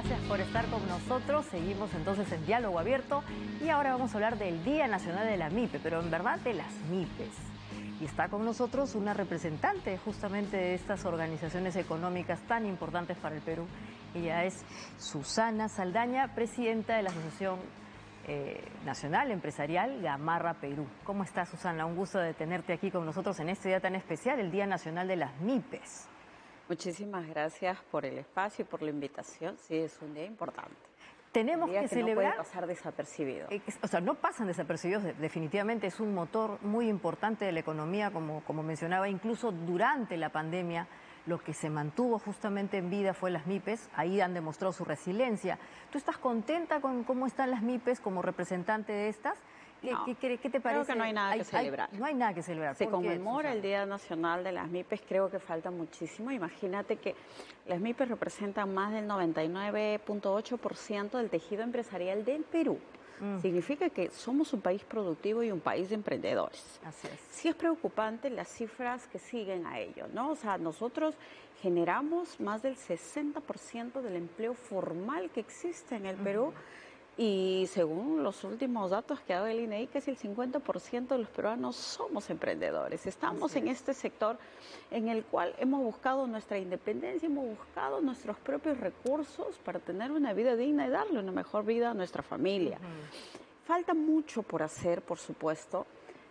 gracias por estar con nosotros. Seguimos entonces en Diálogo Abierto y ahora vamos a hablar del Día Nacional de la MIPE, pero en verdad de las MIPES. Y está con nosotros una representante justamente de estas organizaciones económicas tan importantes para el Perú. Ella es Susana Saldaña, presidenta de la Asociación Nacional Empresarial Gamarra Perú. ¿Cómo estás, Susana? Un gusto de tenerte aquí con nosotros en este día tan especial, el Día Nacional de las MIPES. Muchísimas gracias por el espacio y por la invitación. Sí, es un día importante. Tenemos un día que celebrar. No puede pasar desapercibido. O sea, no pasan desapercibidos, definitivamente es un motor muy importante de la economía, como mencionaba, incluso durante la pandemia. Lo que se mantuvo justamente en vida fue las MIPES, ahí han demostrado su resiliencia. ¿Tú estás contenta con cómo están las MIPES como representante de estas? No, ¿Qué te parece? Creo que no hay nada que celebrar. No hay nada que celebrar. Se conmemora el Día Nacional de las MIPES, creo que falta muchísimo. Imagínate que las MIPES representan más del 99.8% del tejido empresarial del Perú. Significa que somos un país productivo y un país de emprendedores. Así es. Sí es preocupante las cifras que siguen a ello, ¿no? O sea, nosotros generamos más del 60% del empleo formal que existe en el Perú. Y según los últimos datos que ha dado el INEI, casi el 50% de los peruanos somos emprendedores. Estamos en este sector en el cual hemos buscado nuestra independencia, hemos buscado nuestros propios recursos para tener una vida digna y darle una mejor vida a nuestra familia. Falta mucho por hacer, por supuesto.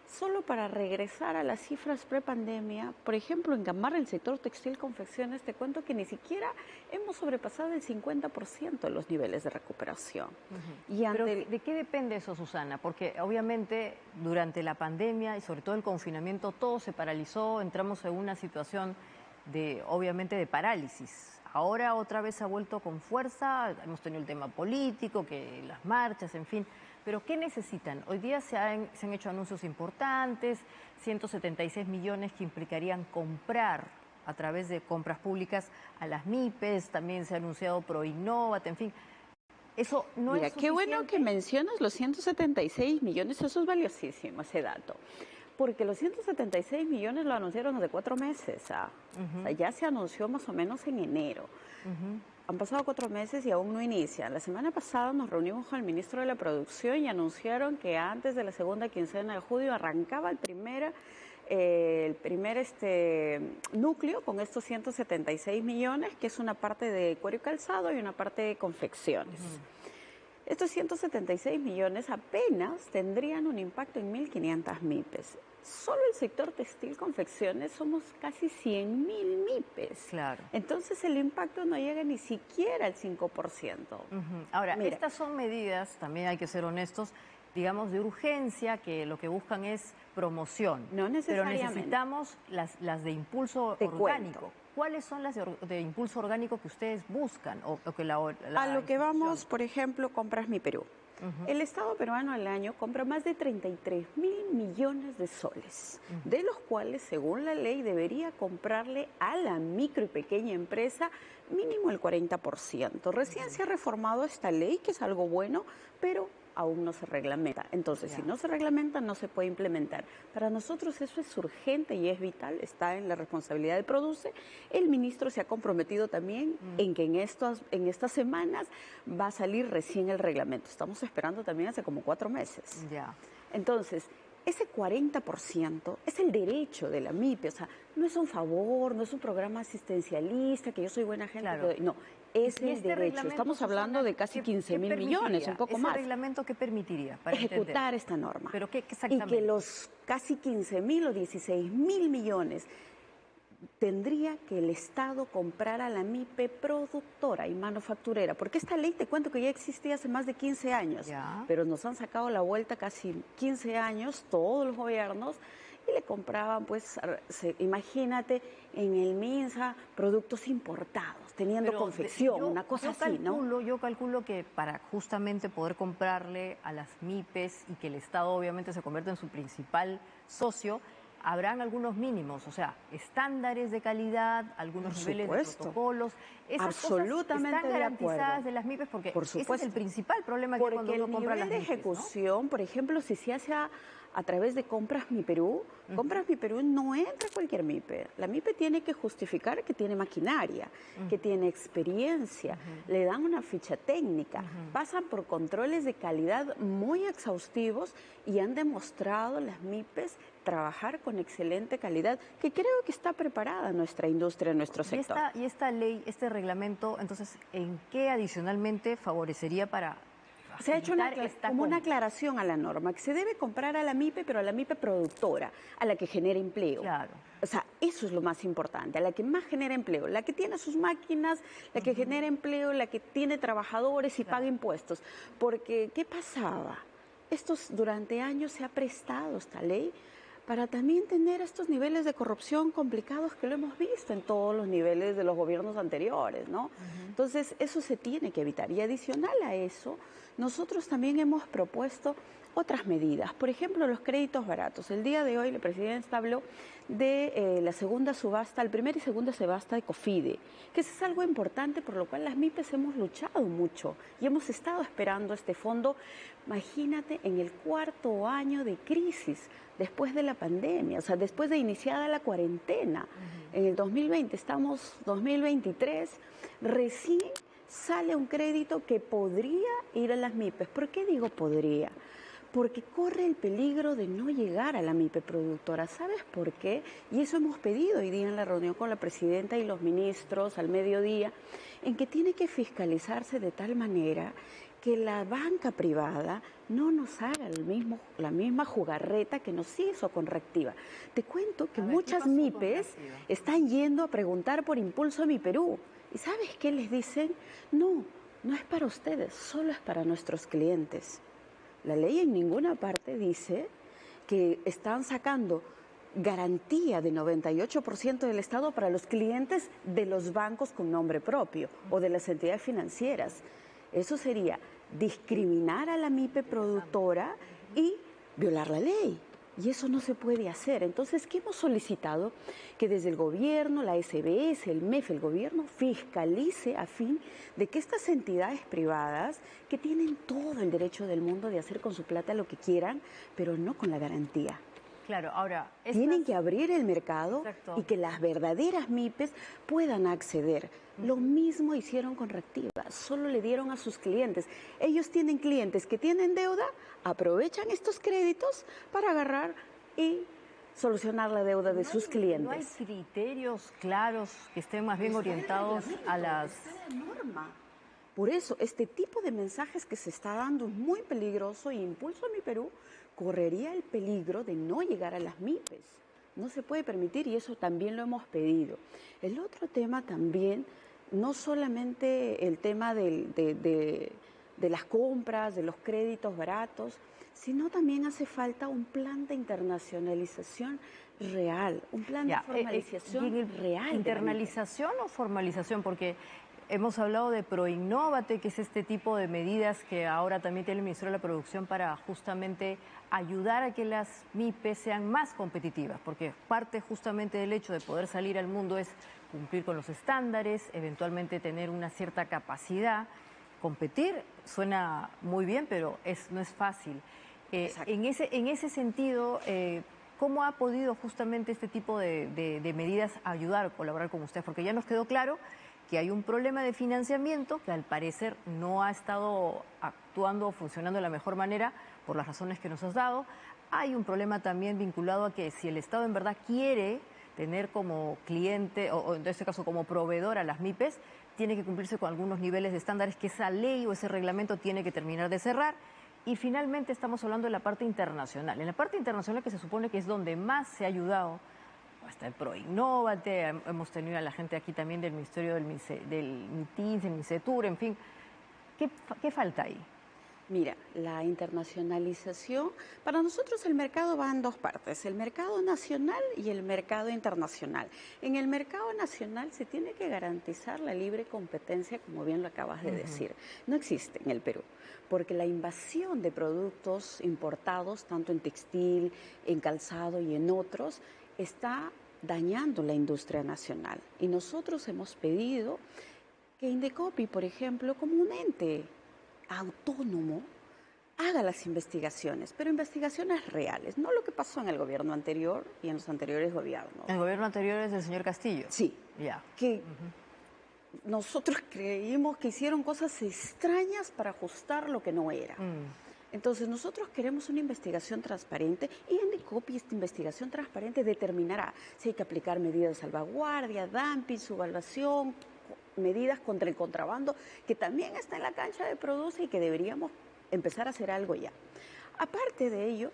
Solo para regresar a las cifras prepandemia, por ejemplo, en Gamarra, el sector textil-confecciones, te cuento que ni siquiera hemos sobrepasado el 50% de los niveles de recuperación. Pero ¿de qué depende eso, Susana? Porque obviamente durante la pandemia y sobre todo el confinamiento todo se paralizó, entramos en una situación obviamente de parálisis. Ahora otra vez ha vuelto con fuerza, hemos tenido el tema político, que las marchas, en fin. Pero ¿qué necesitan? Hoy día se han hecho anuncios importantes, 176 millones que implicarían comprar a través de compras públicas a las MIPES, también se ha anunciado ProInnova, en fin. Eso no es suficiente. Qué bueno que mencionas los 176 millones, eso es valiosísimo, ese dato. Porque los 176 millones lo anunciaron hace 4 meses. O sea, ya se anunció más o menos en enero. Han pasado 4 meses y aún no inicia. La semana pasada nos reunimos con el ministro de la Producción y anunciaron que antes de la segunda quincena de julio arrancaba el primer núcleo con estos 176 millones, que es una parte de cuero y calzado y una parte de confecciones. Estos 176 millones apenas tendrían un impacto en 1.500 MIPES. Solo el sector textil-confecciones somos casi 100.000 MIPES. Claro. Entonces el impacto no llega ni siquiera al 5%. Ahora, estas son medidas, también hay que ser honestos, digamos, de urgencia, que lo que buscan es promoción. No necesariamente. Pero necesitamos las de impulso orgánico. ¿Cuáles son las de impulso orgánico que ustedes buscan? A lo que vamos, por ejemplo, Compras Mi Perú. El Estado peruano al año compra más de 33.000 millones de soles, de los cuales, según la ley, debería comprarle a la micro y pequeña empresa mínimo el 40%. Recién se ha reformado esta ley, que es algo bueno, pero aún no se reglamenta. Entonces, si no se reglamenta, no se puede implementar. Para nosotros eso es urgente y es vital, está en la responsabilidad de Produce. El ministro se ha comprometido también en que en estas semanas va a salir recién el reglamento. Estamos esperando también hace como 4 meses. Entonces, ese 40% es el derecho de la MIPE, o sea, no es un favor, no es un programa asistencialista, que yo soy buena gente, no, es el derecho. Estamos hablando de casi 15.000 millones, un poco más. ¿Ese reglamento qué permitiría? Para ejecutar esta norma. ¿Pero qué exactamente? Y que los casi 15.000 o 16.000 millones tendría que el Estado comprar a la MIPE productora y manufacturera, porque esta ley te cuento que ya existía hace más de 15 años, pero nos han sacado la vuelta casi 15 años todos los gobiernos y le compraban, pues, imagínate, en el MINSA, productos importados, teniendo confección, una cosa así, ¿no? Yo calculo que para justamente poder comprarle a las MIPES y que el Estado obviamente se convierta en su principal socio, habrán algunos mínimos, o sea, estándares de calidad, algunos niveles de protocolos. Esas absolutamente cosas están garantizadas de las MIPES, porque ese es el principal problema que cuando uno compra las MIPES, el nivel de ejecución, ¿no? Por ejemplo, si se hace a través de Compras Mi Perú. Compras Mi Perú no entra cualquier MIPE. La MIPE tiene que justificar que tiene maquinaria, que tiene experiencia, le dan una ficha técnica, pasan por controles de calidad muy exhaustivos y han demostrado las MIPES trabajar con excelente calidad, que creo que está preparada nuestra industria, nuestro sector. Y esta ley, este reglamento, entonces, ¿en qué adicionalmente favorecería para... Se ha hecho como una aclaración a la norma, que se debe comprar a la MIPE, pero a la MIPE productora, a la que genera empleo. Claro. O sea, eso es lo más importante, a la que más genera empleo, la que tiene sus máquinas, la que genera empleo, la que tiene trabajadores y paga impuestos. Porque, ¿qué pasaba? Durante años se ha prestado esta ley para también tener estos niveles de corrupción complicados que lo hemos visto en todos los niveles de los gobiernos anteriores, ¿no? Entonces, eso se tiene que evitar. Y adicional a eso, nosotros también hemos propuesto otras medidas. Por ejemplo, los créditos baratos. El día de hoy la presidenta habló de la segunda subasta, el primer y segunda subasta de COFIDE, que eso es algo importante por lo cual las MIPES hemos luchado mucho y hemos estado esperando este fondo. Imagínate, en el 4º año de crisis, después de la pandemia, o sea, después de iniciada la cuarentena, en el 2020, estamos 2023, recién sale un crédito que podría ir a las MIPES. ¿Por qué digo podría? Porque corre el peligro de no llegar a la MIPE productora. ¿Sabes por qué? Y eso hemos pedido hoy día en la reunión con la presidenta y los ministros al mediodía, en que tiene que fiscalizarse de tal manera que la banca privada no nos haga la misma jugarreta que nos hizo con Reactiva. Te cuento que muchas MIPES están yendo a preguntar por Impulso Mi Perú. ¿Y sabes qué les dicen? No, no es para ustedes, solo es para nuestros clientes. La ley en ninguna parte dice que están sacando garantía de 98% del Estado para los clientes de los bancos con nombre propio o de las entidades financieras. Eso sería discriminar a la MIPE productora y violar la ley. Y eso no se puede hacer. Entonces, ¿qué hemos solicitado? Que desde el gobierno, la SBS, el MEF, el gobierno fiscalice a fin de que estas entidades privadas, que tienen todo el derecho del mundo de hacer con su plata lo que quieran, pero no con la garantía. Claro, ahora... Tienen que abrir el mercado. Exacto. Y que las verdaderas MIPES puedan acceder. Lo mismo hicieron con Reactiva, solo le dieron a sus clientes. Ellos tienen clientes que tienen deuda, aprovechan estos créditos para agarrar y solucionar la deuda de sus clientes. ¿No hay criterios claros que estén más bien orientados a las... Por eso, este tipo de mensajes que se está dando es muy peligroso y Impulso Mi Perú correría el peligro de no llegar a las MIPES. No se puede permitir y eso también lo hemos pedido. El otro tema también, no solamente el tema de las compras, de los créditos baratos, sino también hace falta un plan de internacionalización real, un plan de formalización real. ¿Internalización o formalización? Porque hemos hablado de Proinnovate, que es este tipo de medidas que ahora también tiene el Ministerio de la Producción para justamente ayudar a que las MIPES sean más competitivas, porque parte justamente del hecho de poder salir al mundo es cumplir con los estándares, eventualmente tener una cierta capacidad. Competir suena muy bien, pero no es fácil. En ese sentido, ¿cómo ha podido justamente este tipo de medidas ayudar o colaborar con usted? Porque ya nos quedó claro que hay un problema de financiamiento que al parecer no ha estado actuando o funcionando de la mejor manera por las razones que nos has dado. Hay un problema también vinculado a que si el Estado en verdad quiere tener como cliente o en este caso como proveedor a las MIPES, tiene que cumplirse con algunos niveles de estándares que esa ley o ese reglamento tiene que terminar de cerrar. Y finalmente estamos hablando de la parte internacional. En la parte internacional, que se supone que es donde más se ha ayudado, hasta el Proinnovate, hemos tenido a la gente aquí también del Ministerio del MITINS, del MINCETUR, en fin. ¿Qué falta ahí? Mira, la internacionalización, para nosotros el mercado va en dos partes, el mercado nacional y el mercado internacional. En el mercado nacional se tiene que garantizar la libre competencia, como bien lo acabas de decir. No existe en el Perú, porque la invasión de productos importados, tanto en textil, en calzado y en otros, está dañando la industria nacional. Y nosotros hemos pedido que Indecopi, por ejemplo, como un ente autónomo, haga las investigaciones, pero investigaciones reales, no lo que pasó en el gobierno anterior y en los anteriores gobiernos. El gobierno anterior es del señor Castillo. Sí, Ya. que nosotros creímos que hicieron cosas extrañas para ajustar lo que no era. Entonces, nosotros queremos una investigación transparente y en Indecopi esta investigación transparente determinará si hay que aplicar medidas de salvaguardia, dumping, subvaluación, medidas contra el contrabando, que también está en la cancha de Produce y que deberíamos empezar a hacer algo ya. Aparte de ello,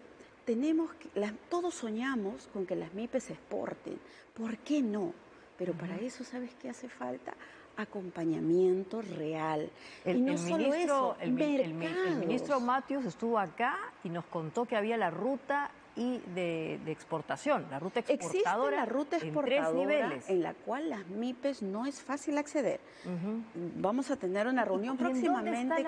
todos soñamos con que las MIPES se exporten. ¿Por qué no? Pero para eso, ¿sabes qué hace falta? Acompañamiento real. Y no solo eso, el ministro Matthews estuvo acá y nos contó que había la ruta de exportación, la ruta exportadora. Existe la ruta exportadora en 3 niveles. en la cual las MIPES no es fácil acceder. Vamos a tener una reunión próximamente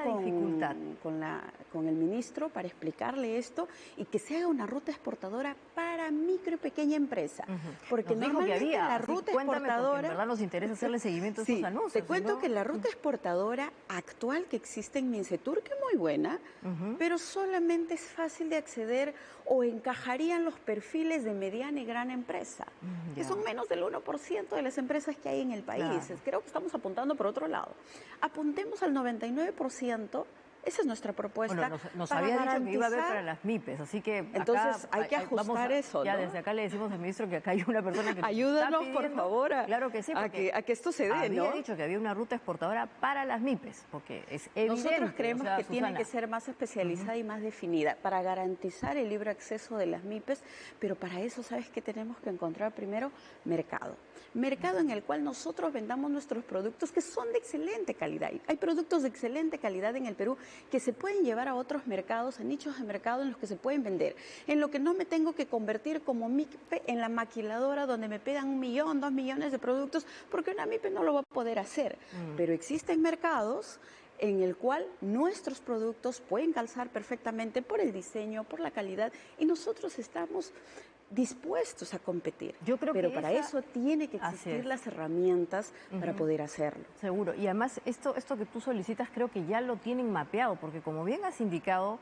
con el ministro para explicarle esto y que se haga una ruta exportadora para micro y pequeña empresa. Porque nos dijo normalmente que había, la ruta exportadora... En verdad nos interesa hacerle seguimiento a estos anuncios. Te cuento que la ruta exportadora actual que existe en Mincetur, que es muy buena, pero solamente es fácil de acceder o encajarían los perfiles de mediana y gran empresa, que son menos del 1% de las empresas que hay en el país. Claro. Creo que estamos apuntando por otro lado. Apuntemos al 99%. Esa es nuestra propuesta. Bueno, nos había dicho que iba a haber para las MIPES, así que entonces acá, hay que ajustar eso, ¿no? Ya desde acá le decimos al ministro que acá hay una persona que ayúdanos, está pidiendo, por favor, claro que sí, a que esto se dé, había dicho que había una ruta exportadora para las MIPES, porque es evidente. Nosotros creemos que tiene que ser más especializada y más definida para garantizar el libre acceso de las MIPES, pero para eso, ¿sabes qué tenemos que encontrar primero? Mercado. Mercado en el cual nosotros vendamos nuestros productos que son de excelente calidad. Hay productos de excelente calidad en el Perú que se pueden llevar a otros mercados, a nichos de mercado en los que se pueden vender. En lo que no me tengo que convertir como MIPE en la maquiladora donde me pedan 1 millón, 2 millones de productos, porque una MIPE no lo va a poder hacer. Pero existen mercados en el cual nuestros productos pueden calzar perfectamente por el diseño, por la calidad, y nosotros estamos dispuestos a competir. Yo creo pero para eso tiene que existir las herramientas para poder hacerlo. Seguro. Y además esto que tú solicitas creo que ya lo tienen mapeado, porque como bien has indicado,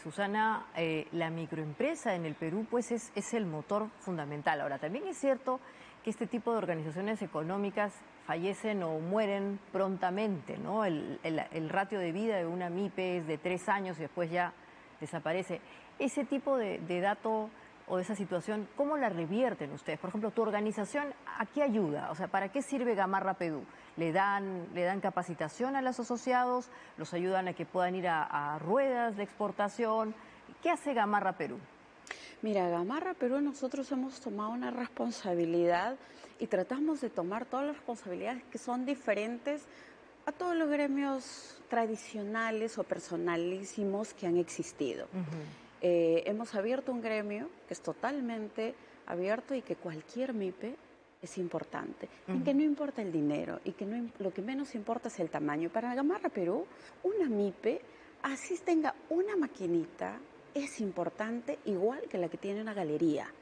Susana, la microempresa en el Perú pues es el motor fundamental. Ahora, también es cierto que este tipo de organizaciones económicas fallecen o mueren prontamente, ¿no? El ratio de vida de una MIPE es de 3 años y después ya desaparece. Ese tipo de dato o de esa situación, ¿cómo la revierten ustedes? Por ejemplo, tu organización, ¿a qué ayuda? O sea, ¿para qué sirve Gamarra Perú? ¿Le dan capacitación a los asociados? ¿Los ayudan a que puedan ir a ruedas de exportación? ¿Qué hace Gamarra Perú? Mira, Gamarra Perú nosotros hemos tomado una responsabilidad y tratamos de tomar todas las responsabilidades que son diferentes a todos los gremios tradicionales o personalísimos que han existido. Hemos abierto un gremio que es totalmente abierto y que cualquier MIPE es importante, en que no importa el dinero y que lo que menos importa es el tamaño. Para Gamarra Perú, una MIPE, así tenga una maquinita, es importante igual que la que tiene una galería.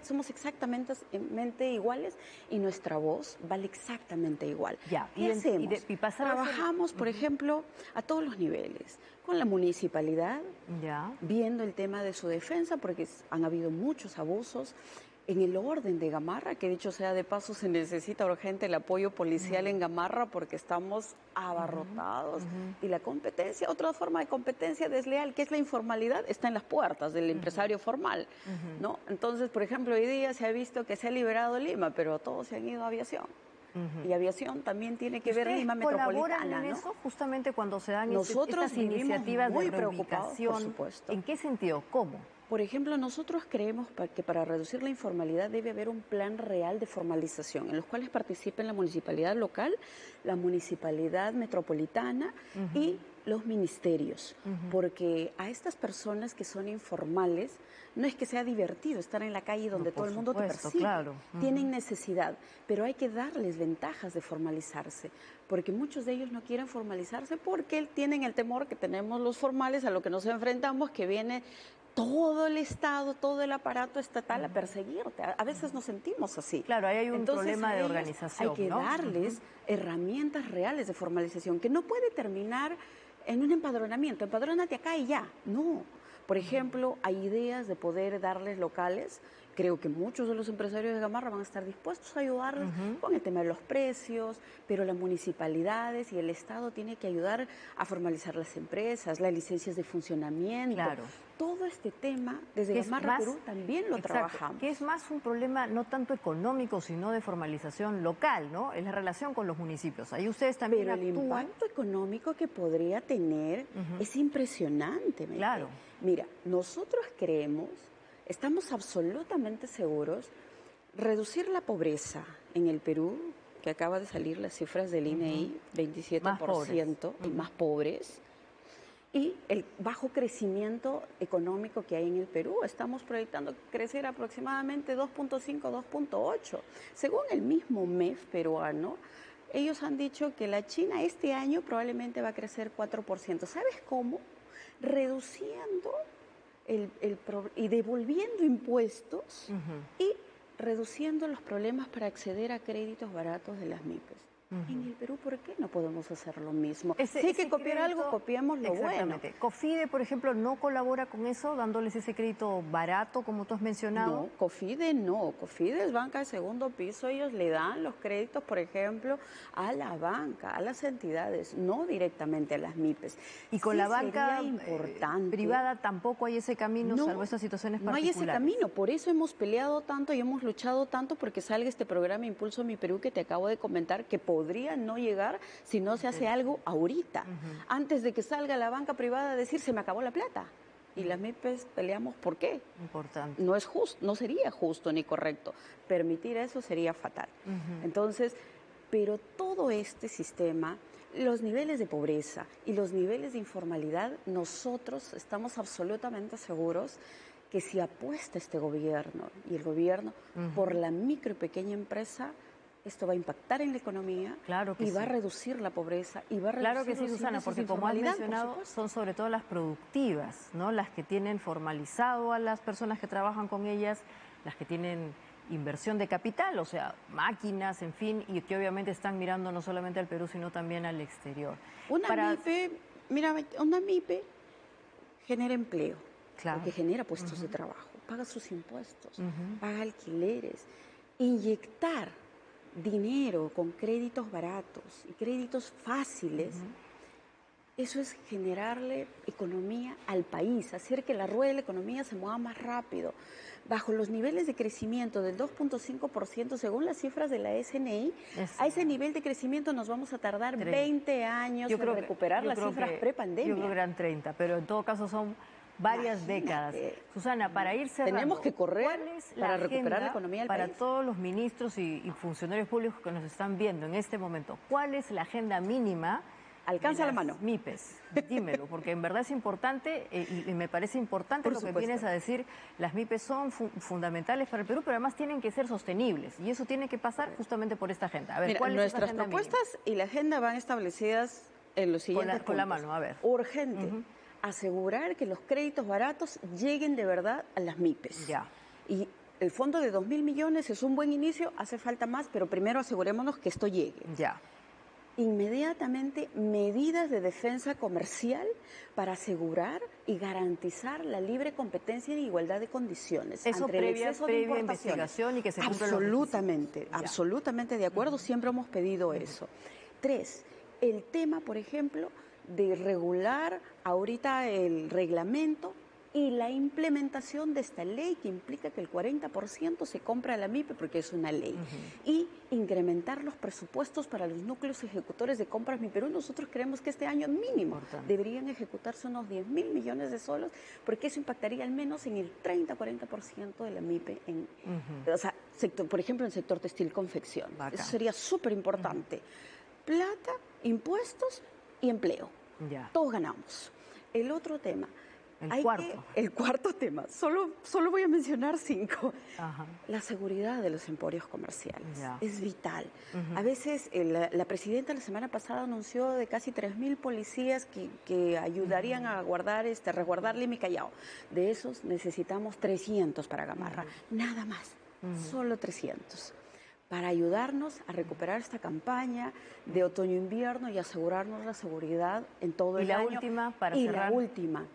Somos exactamente iguales y nuestra voz vale exactamente igual. Ya. ¿Qué hacemos? Trabajamos, por ejemplo, a todos los niveles, con la municipalidad, viendo el tema de su defensa, porque han habido muchos abusos. En el orden de Gamarra, que dicho sea de paso, se necesita urgente el apoyo policial en Gamarra porque estamos abarrotados. Y la competencia, otra forma de competencia desleal, que es la informalidad, está en las puertas del empresario formal, ¿no? Entonces, por ejemplo, hoy día se ha visto que se ha liberado Lima, pero todos se han ido a aviación. Y aviación también tiene que ver Lima metropolitana, ¿no? En eso justamente cuando se dan estas iniciativas muy de reubicación? Por supuesto. ¿En qué sentido? ¿Cómo? Por ejemplo, nosotros creemos que para reducir la informalidad debe haber un plan real de formalización, en los cuales participen la municipalidad local, la municipalidad metropolitana y los ministerios, porque a estas personas que son informales no es que sea divertido estar en la calle donde todo el mundo te persigue, claro. Tienen necesidad, pero hay que darles ventajas de formalizarse, porque muchos de ellos no quieren formalizarse porque tienen el temor que tenemos los formales a lo que nos enfrentamos, que viene todo el Estado, todo el aparato estatal a perseguirte. A veces nos sentimos así. Claro, ahí hay un problema de organización, hay que darles herramientas reales de formalización, que no puede terminar en un empadronamiento, empadrónate acá y ya. No. Por ejemplo, hay ideas de poder darles locales. Creo que muchos de los empresarios de Gamarra van a estar dispuestos a ayudarles con el tema de los precios, pero las municipalidades y el Estado tienen que ayudar a formalizar las empresas, las licencias de funcionamiento. Claro. Todo este tema, desde Gamarra Perú, también lo trabajamos. Que es más un problema no tanto económico, sino de formalización local, ¿no? Es la relación con los municipios. Ahí ustedes también actúan. Pero el impacto económico que podría tener es impresionante. Claro. Mira, nosotros creemos, estamos absolutamente seguros, reducir la pobreza en el Perú, que acaba de salir las cifras del INEI, 27% y más pobres, y el bajo crecimiento económico que hay en el Perú. Estamos proyectando crecer aproximadamente 2.5, 2.8. Según el mismo MEF peruano, ellos han dicho que la China este año probablemente va a crecer 4%. ¿Sabes cómo? Reduciendo y devolviendo impuestos y reduciendo los problemas para acceder a créditos baratos de las MIPES. En el Perú, ¿por qué no podemos hacer lo mismo? Si hay que copiar algo, copiamos lo bueno. ¿COFIDE, por ejemplo, no colabora con eso, dándoles ese crédito barato, como tú has mencionado? No, COFIDE no. COFIDE es banca de segundo piso. Ellos le dan los créditos, por ejemplo, a la banca, a las entidades, no directamente a las MIPES. Y con la banca privada tampoco hay ese camino, salvo estas situaciones particulares. No hay ese camino. Por eso hemos peleado tanto y hemos luchado tanto porque salga este programa Impulso Mi Perú que te acabo de comentar, que podría no llegar si no se hace algo ahorita, antes de que salga la banca privada a decir se me acabó la plata. Y las MIPES peleamos ¿por qué? Importante. No es justo, no sería justo ni correcto. Permitir eso sería fatal. Entonces, pero todo este sistema, los niveles de pobreza y los niveles de informalidad, nosotros estamos absolutamente seguros que si apuesta este gobierno y el gobierno por la micro y pequeña empresa, esto va a impactar en la economía y va a reducir la pobreza y va a reducir Claro que sí, Susana, porque como has mencionado, son sobre todo las productivas, ¿no? Las que tienen formalizado a las personas que trabajan con ellas, las que tienen inversión de capital, o sea, máquinas, en fin, y que obviamente están mirando no solamente al Perú, sino también al exterior. Una MIPE genera empleo, porque genera puestos de trabajo, paga sus impuestos, paga alquileres, inyectar dinero con créditos baratos y créditos fáciles, eso es generarle economía al país, hacer que la rueda de la economía se mueva más rápido. Bajo los niveles de crecimiento del 2.5%, según las cifras de la SNI, a ese nivel de crecimiento nos vamos a tardar 20 años en recuperar las cifras prepandemia. Yo creo que eran 30, pero en todo caso son varias décadas. Susana, para ir cerrando, tenemos que correr para recuperar la economía del país. Para todos los ministros y funcionarios públicos que nos están viendo en este momento, ¿cuál es la agenda mínima? Alcanza la mano. MIPES, dímelo, porque en verdad es importante y me parece importante lo que vienes a decir. Las MIPES son fundamentales para el Perú, pero además tienen que ser sostenibles y eso tiene que pasar justamente por esta agenda. A ver, ¿cuál es nuestras agenda propuestas mínima? Y la agenda van establecidas en los siguientes puntos. Con la mano, a ver. Urgente. Asegurar que los créditos baratos lleguen de verdad a las MIPES. Ya. Y el fondo de 2.000 millones es un buen inicio, hace falta más, pero primero asegurémonos que esto llegue. Ya. Inmediatamente medidas de defensa comercial para asegurar y garantizar la libre competencia en igualdad de condiciones. Eso ante previa el exceso de investigación y que se cumplan absolutamente de acuerdo, siempre hemos pedido eso. 3, el tema, por ejemplo, de regular ahorita el reglamento y la implementación de esta ley que implica que el 40% se compra a la MIPE porque es una ley. Y incrementar los presupuestos para los núcleos ejecutores de compras Mi Perú. Nosotros creemos que este año mínimo deberían ejecutarse unos 10.000 millones de soles porque eso impactaría al menos en el 30-40% de la MIPE, o sea, por ejemplo, en el sector textil confección. Eso sería súper importante. Plata, impuestos y empleo. Todos ganamos. El otro tema. El cuarto tema. Solo voy a mencionar 5. La seguridad de los emporios comerciales. Es vital. A veces la presidenta la semana pasada anunció de casi 3.000 policías que ayudarían a resguardar Lima y Callao. De esos necesitamos 300 para Gamarra. Nada más. Solo 300. para ayudarnos a recuperar esta campaña de otoño-invierno y asegurarnos la seguridad en todo el año. Y la última, para y cerrar. la última,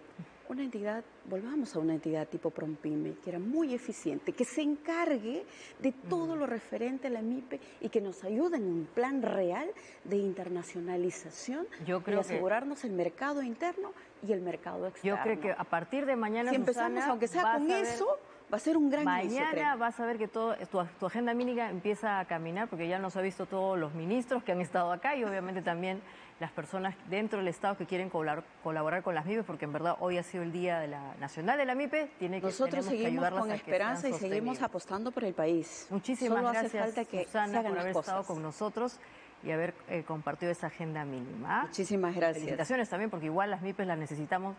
una entidad, volvamos a una entidad tipo Prompyme, que era muy eficiente, que se encargue de todo lo referente a la MIPE y que nos ayude en un plan real de internacionalización y asegurarnos el mercado interno y el mercado externo. Yo creo que a partir de mañana, si empezamos, Susana, aunque sea con eso, va a ser un gran inicio, mañana vas a ver que todo tu agenda mínima empieza a caminar, porque ya nos ha visto todos los ministros que han estado acá y obviamente también las personas dentro del Estado que quieren colaborar con las MIPE, porque en verdad hoy ha sido el Día Nacional de la MIPE. Nosotros seguimos con esperanza y seguimos apostando por el país. Muchísimas gracias, hace falta que Susana, por haber estado con nosotros y haber compartido esa agenda mínima. Muchísimas gracias. Felicitaciones también, porque igual las MIPES las necesitamos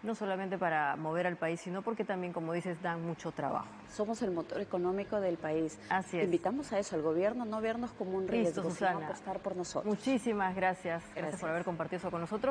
no solamente para mover al país, sino porque también, como dices, dan mucho trabajo. Somos el motor económico del país. Así es. Invitamos a eso, al gobierno, no vernos como un riesgo, Susana, sino apostar por nosotros. Muchísimas gracias. Gracias por haber compartido eso con nosotros.